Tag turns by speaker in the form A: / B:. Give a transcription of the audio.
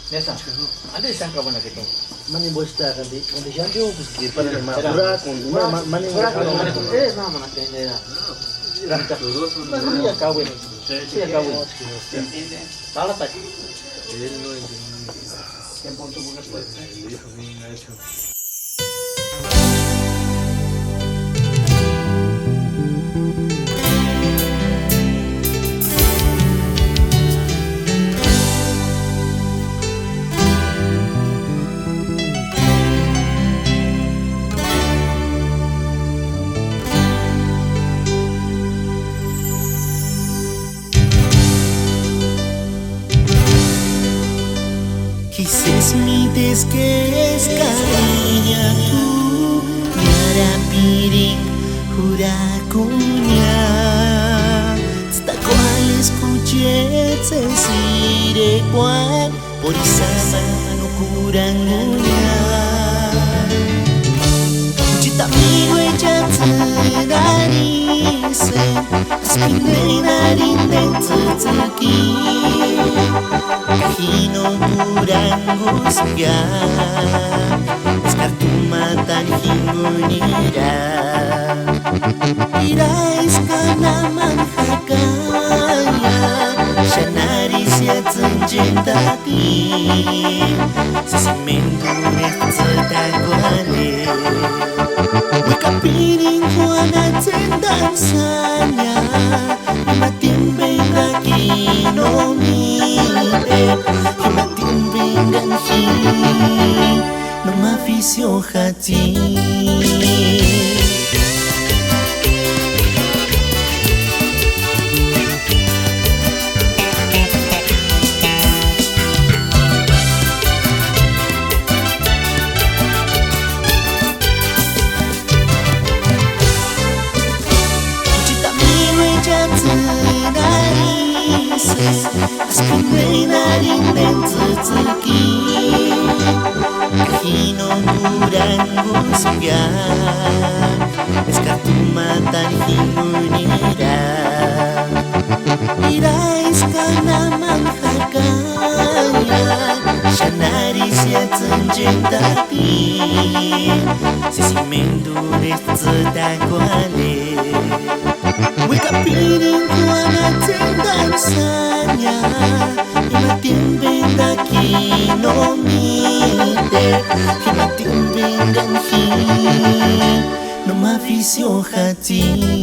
A: Nessa, ada isang kawan na kita.
B: Mani bosta kandi janjo kuski para ma
A: Era.
B: pura kun mani
A: Mama na kaya na. Masih kawin. Siya kawin. Salah tak?
C: Él no entendió.
A: Yang punto bukan
C: Le dijo bien hecho.
D: Quizás me desques cariño tú Yara piring hurakunya Sta cual escuché sensire cual Por esa mano kurangunya Cita amigo ella terarise Spinde narin tsuki Kahino kurangusga Skartumatan himunira Irais kanaman hakaya Shanari siatsunjentati Sisimendure tsudakwale Wikapiring kuana tendansanya Matimbeng kinomite Matimbeng hi Numa visio hati Spinde narin tsuki Kahino kurangusga Eskartumatan himunira Irais kanaman hakaya Shanari siatsunjentati Sisimendure tsudakwale Wikapiring kuana tendansanya Imatimbeng kinomite Imatimbeng hi Numa visio hati